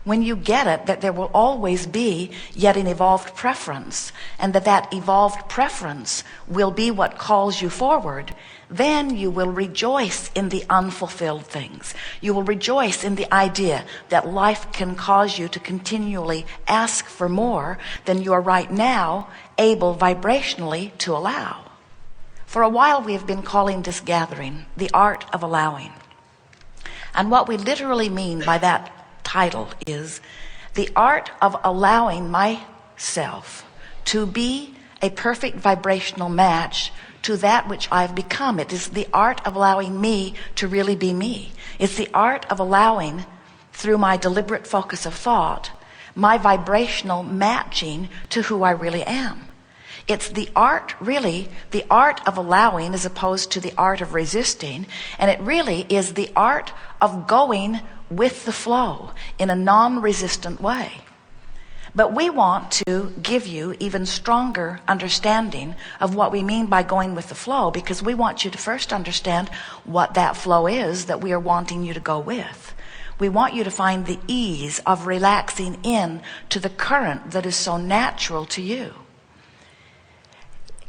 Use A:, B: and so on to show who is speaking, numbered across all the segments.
A: When you get it, that there will always be yet an evolved preference, and that evolved preference will be what calls you forward, then you will rejoice in the unfulfilled things. You will rejoice in the idea that life can cause you to continually ask for more than you are right now able vibrationally to allow. For a while we have been calling this gathering the art of allowing. And what we literally mean by that title is the art of allowing myself to be a perfect vibrational match to that which I've become. It is the art of allowing me to really be me. It's the art of allowing, through my deliberate focus of thought, my vibrational matching to who I really am. It's the art, really, the art of allowing as opposed to the art of resisting. And it really is the art of going with the flow in a non-resistant way. But we want to give you even stronger understanding of what we mean by going with the flow, because we want you to first understand what that flow is that we are wanting you to go with. We want you to find the ease of relaxing in to the current that is so natural to you.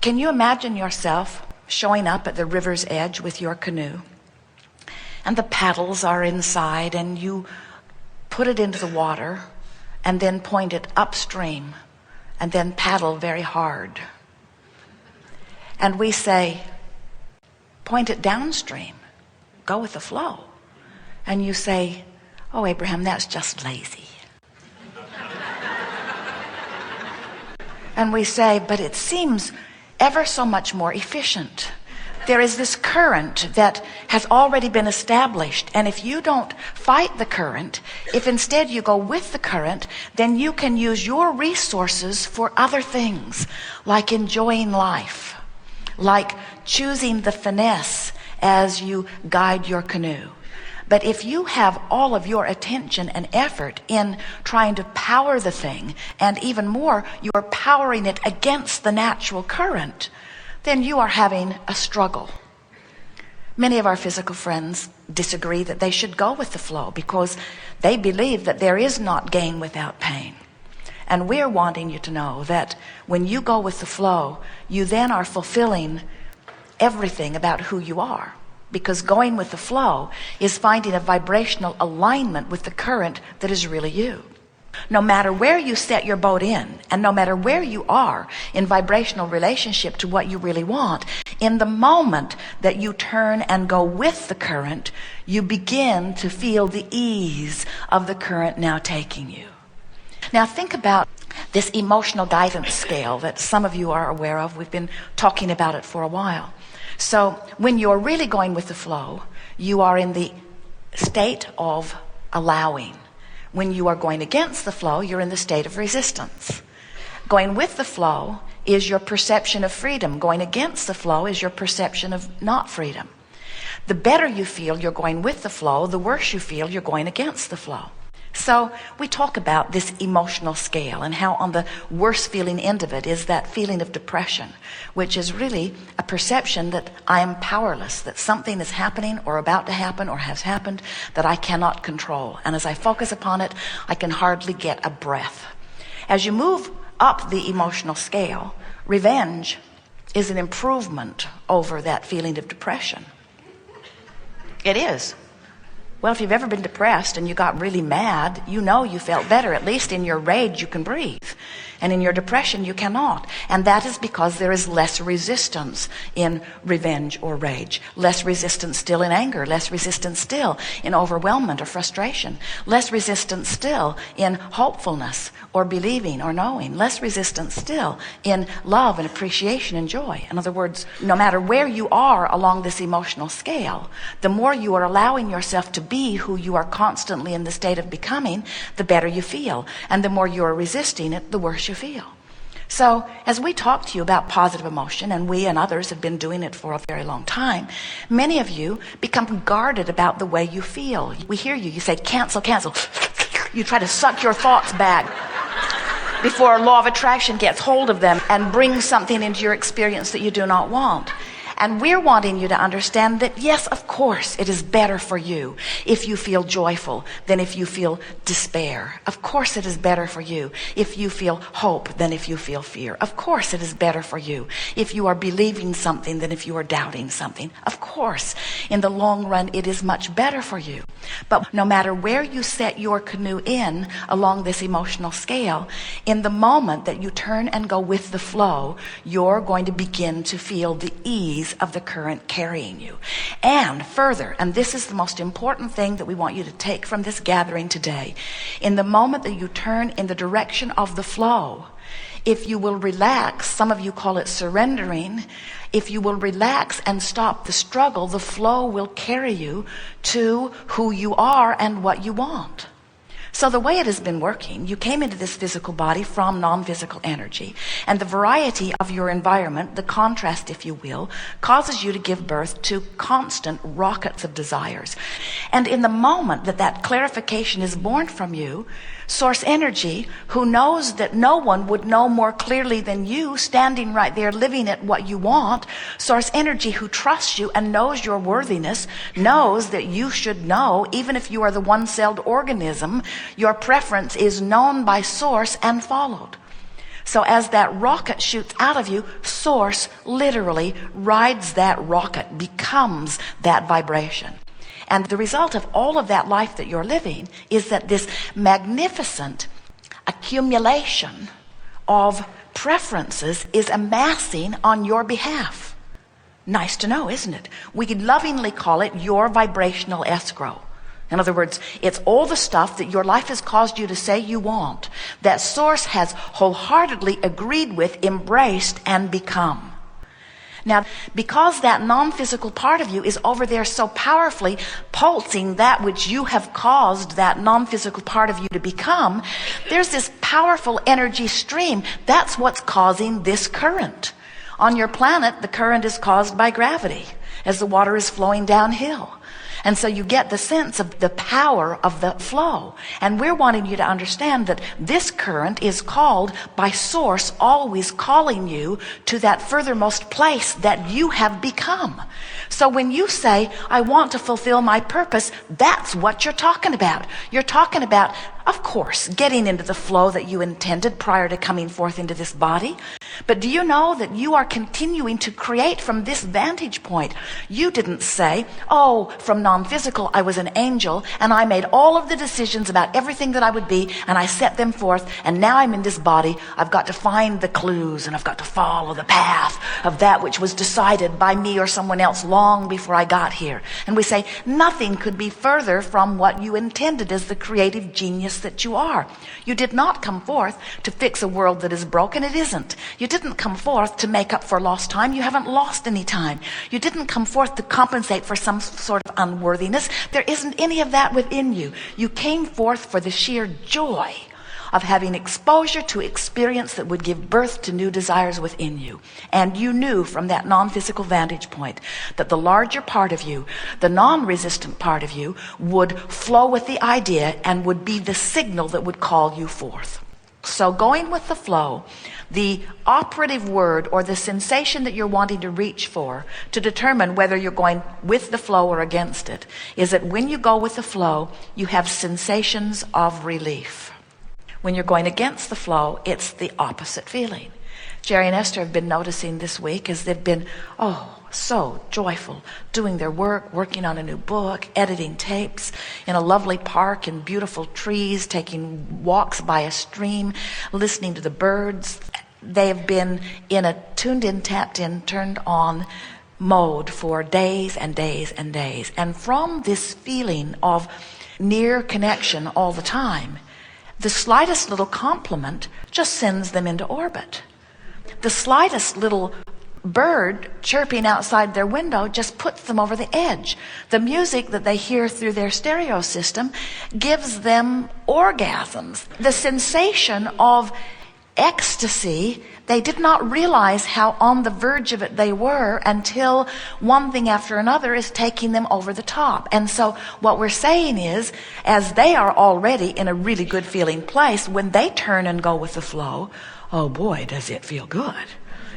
A: Can you imagine yourself showing up at the river's edge with your canoe, and the paddles are inside, and you put it into the water and then point it upstream and then paddle very hard? And we say, point it downstream, go with the flow. And you say, oh, Abraham, that's just lazy. And we say, but it seems ever so much more efficient. There is this current that has already been established, and if you don't fight the current, if instead you go with the current, then you can use your resources for other things, like enjoying life, like choosing the finesse as you guide your canoe. But if you have all of your attention and effort in trying to power the thing, and even more, you're powering it against the natural current, then you are having a struggle. Many of our physical friends disagree that they should go with the flow because they believe that there is not gain without pain. And we're wanting you to know that when you go with the flow, you then are fulfilling everything about who you are. Because going with the flow is finding a vibrational alignment with the current that is really you. No matter where you set your boat in, and no matter where you are in vibrational relationship to what you really want, in the moment that you turn and go with the current, you begin to feel the ease of the current now taking you. Now think about this emotional guidance scale that some of you are aware of. We've been talking about it for a while. So when you're really going with the flow, you are in the state of allowing. When you are going against the flow, you're in the state of resistance. Going with the flow is your perception of freedom. Going against the flow is your perception of not freedom. The better you feel you're going with the flow, the worse you feel you're going against the flow. So we talk about this emotional scale and how on the worst feeling end of it is that feeling of depression, which is really a perception that I am powerless, that something is happening or about to happen or has happened that I cannot control. And as I focus upon it, I can hardly get a breath. As you move up the emotional scale, revenge is an improvement over that feeling of depression. It is. Well, if you've ever been depressed and you got really mad, you know you felt better. At least in your rage, you can breathe. And in your depression, you cannot. And that is because there is less resistance in revenge or rage. Less resistance still in anger. Less resistance still in overwhelmment or frustration. Less resistance still in hopefulness or believing or knowing. Less resistance still in love and appreciation and joy. In other words, no matter where you are along this emotional scale, the more you are allowing yourself to be who you are constantly in the state of becoming, the better you feel. And the more you are resisting it, the worse you feel. So as we talk to you about positive emotion, and we and others have been doing it for a very long time, many of you become guarded about the way you feel. We hear you say, cancel, cancel. You try to suck your thoughts back before law of attraction gets hold of them and brings something into your experience that you do not want. And we're wanting you to understand that, yes, of course it is better for you if you feel joyful than if you feel despair. Of course it is better for you if you feel hope than if you feel fear. Of course it is better for you if you are believing something than if you are doubting something. Of course, in the long run, it is much better for you. But no matter where you set your canoe in along this emotional scale, in the moment that you turn and go with the flow, you're going to begin to feel the ease of the current carrying you. And further, and this is the most important thing that we want you to take from this gathering today, in the moment that you turn in the direction of the flow, if you will relax, some of you call it surrendering, if you will relax and stop the struggle, the flow will carry you to who you are and what you want. So the way it has been working, you came into this physical body from non-physical energy, and the variety of your environment, the contrast, if you will, causes you to give birth to constant rockets of desires. And in the moment that that clarification is born from you, Source Energy, who knows that no one would know more clearly than you, standing right there living at what you want, Source Energy, who trusts you and knows your worthiness, knows that you should know, even if you are the one-celled organism, your preference is known by Source and followed. So as that rocket shoots out of you, Source literally rides that rocket, becomes that vibration. And the result of all of that life that you're living is that this magnificent accumulation of preferences is amassing on your behalf. Nice to know, isn't it? We lovingly call it your vibrational escrow. In other words, it's all the stuff that your life has caused you to say you want, that Source has wholeheartedly agreed with, embraced, and become. Now, because that non-physical part of you is over there so powerfully pulsing that which you have caused that non-physical part of you to become, there's this powerful energy stream. That's what's causing this current. On your planet, the current is caused by gravity as the water is flowing downhill. And so you get the sense of the power of the flow. And we're wanting you to understand that this current is called by Source, always calling you to that furthermost place that you have become. So when you say, I want to fulfill my purpose, that's what you're talking about. You're talking about, of course, getting into the flow that you intended prior to coming forth into this body. But do you know that you are continuing to create from this vantage point? You didn't say, oh, from non-physical, I was an angel, and I made all of the decisions about everything that I would be, and I set them forth, and now I'm in this body. I've got to find the clues, and I've got to follow the path of that which was decided by me or someone else long before I got here. And we say, nothing could be further from what you intended as the creative genius that you are. You did not come forth to fix a world that is broken. It isn't. You didn't come forth to make up for lost time. You haven't lost any time. You didn't come forth to compensate for some sort of unworthiness. There isn't any of that within you. You came forth for the sheer joy of having exposure to experience that would give birth to new desires within you. And you knew from that non-physical vantage point that the larger part of you, the non-resistant part of you, would flow with the idea and would be the signal that would call you forth. So going with the flow, the operative word or the sensation that you're wanting to reach for to determine whether you're going with the flow or against it is that when you go with the flow, you have sensations of relief. When you're going against the flow, it's the opposite feeling. Jerry and Esther have been noticing this week as they've been, so joyful, doing their work, working on a new book, editing tapes in a lovely park and beautiful trees, taking walks by a stream, listening to the birds. They have been in a tuned in, tapped in, turned on mode for days and days and days. And from this feeling of near connection all the time, the slightest little compliment just sends them into orbit. The slightest little bird chirping outside their window just puts them over the edge. The music that they hear through their stereo system gives them orgasms. The sensation of ecstasy, they did not realize how on the verge of it they were until one thing after another is taking them over the top. And so what we're saying is, as they are already in a really good feeling place, when they turn and go with the flow, oh boy, does it feel good.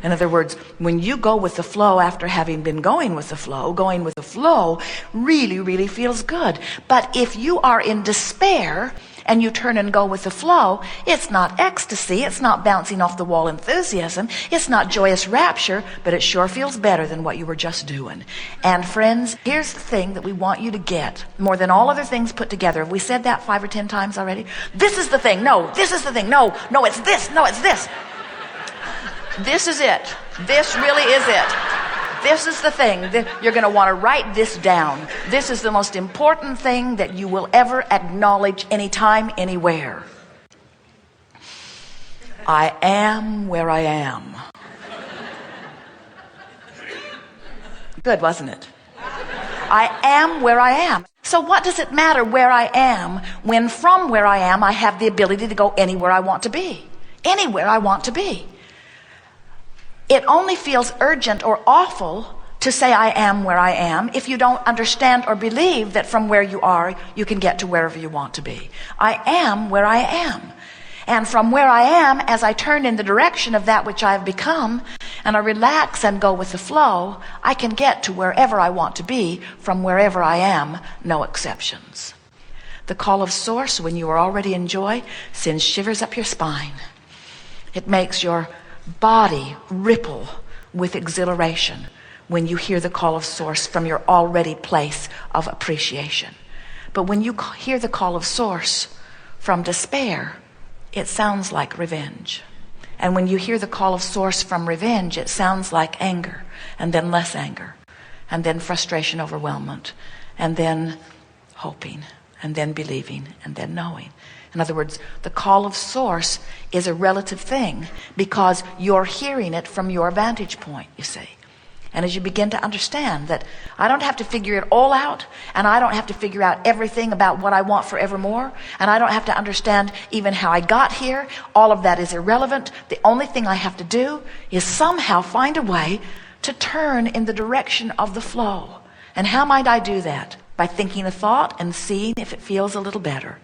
A: In other words, when you go with the flow after having been going with the flow really, really feels good. But if you are in despair and you turn and go with the flow, it's not ecstasy, it's not bouncing off the wall enthusiasm, it's not joyous rapture, but it sure feels better than what you were just doing. And friends, here's the thing that we want you to get, more than all other things put together. Have we said that 5 or 10 times already? This is the thing. No, this is the thing. No, it's this. No, it's this. This is it. This really is it. This is the thing. You're going to want to write this down. This is the most important thing that you will ever acknowledge anytime, anywhere. I am where I am. Good, wasn't it? I am where I am. So what does it matter where I am when from where I am I have the ability to go anywhere I want to be? Anywhere I want to be. It only feels urgent or awful to say I am where I am if you don't understand or believe that from where you are, you can get to wherever you want to be. I am where I am. And from where I am, as I turn in the direction of that which I have become, and I relax and go with the flow, I can get to wherever I want to be from wherever I am, no exceptions. The call of source, when you are already in joy, sends shivers up your spine. It makes your body ripple with exhilaration when you hear the call of source from your already place of appreciation. But when you hear the call of source from despair, it sounds like revenge. And when you hear the call of source from revenge, it sounds like anger, and then less anger, and then frustration, overwhelmment, and then hoping, and then believing, and then knowing. In other words, the call of source is a relative thing because you're hearing it from your vantage point, you see. And as you begin to understand that I don't have to figure it all out, and I don't have to figure out everything about what I want forevermore, and I don't have to understand even how I got here, all of that is irrelevant. The only thing I have to do is somehow find a way to turn in the direction of the flow. And how might I do that? By thinking a thought and seeing if it feels a little better.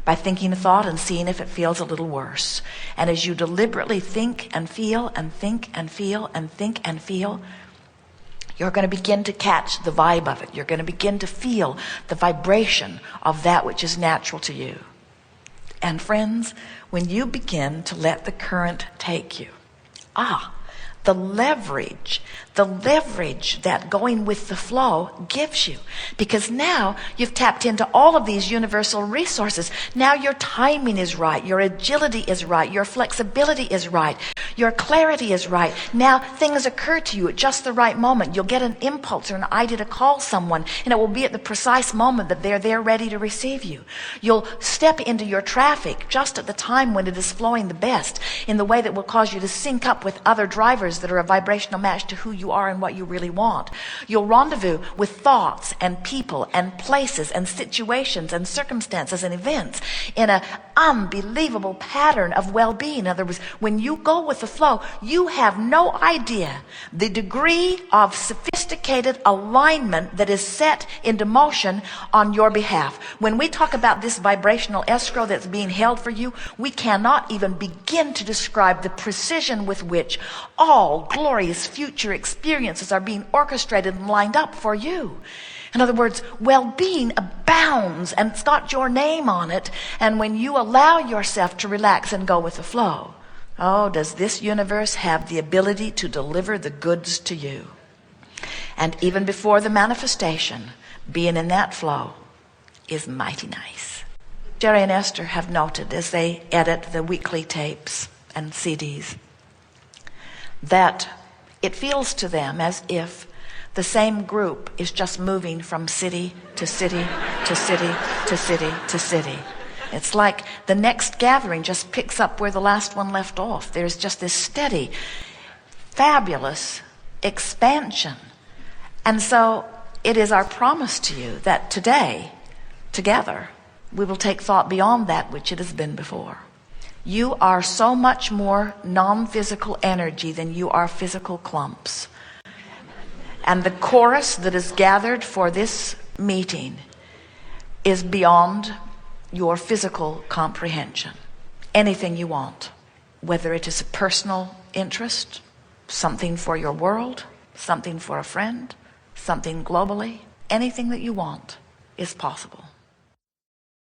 A: By thinking a thought and seeing if it feels a little worse. And as you deliberately think and feel and think and feel and think and feel, you're going to begin to catch the vibe of it. You're going to begin to feel the vibration of that which is natural to you. And friends, when you begin to let the current take you, the leverage that going with the flow gives you. Because now you've tapped into all of these universal resources. Now your timing is right. Your agility is right. Your flexibility is right. Your clarity is right. Now things occur to you at just the right moment. You'll get an impulse or an idea to call someone, and it will be at the precise moment that they're there ready to receive you. You'll step into your traffic just at the time when it is flowing the best, in the way that will cause you to sync up with other drivers that are a vibrational match to who you are and what you really want. You'll rendezvous with thoughts and people and places and situations and circumstances and events in an unbelievable pattern of well-being. In other words, when you go with the flow, you have no idea the degree of sophisticated alignment that is set into motion on your behalf. When we talk about this vibrational escrow that's being held for you, we cannot even begin to describe the precision with which all glorious future experiences are being orchestrated and lined up for you. In other words, well-being abounds and it's got your name on it. And when you allow yourself to relax and go with the flow, does this universe have the ability to deliver the goods to you? And even before the manifestation, being in that flow is mighty nice. Jerry and Esther have noted as they edit the weekly tapes and CDs that it feels to them as if the same group is just moving from city to city to city to city to city. It's like the next gathering just picks up where the last one left off. There's just this steady, fabulous expansion. And so it is our promise to you that today, together, we will take thought beyond that which it has been before. You are so much more non-physical energy than you are physical clumps. And the chorus that is gathered for this meeting is beyond your physical comprehension. Anything you want, whether it is a personal interest, something for your world, something for a friend, something globally. Anything that you want is possible.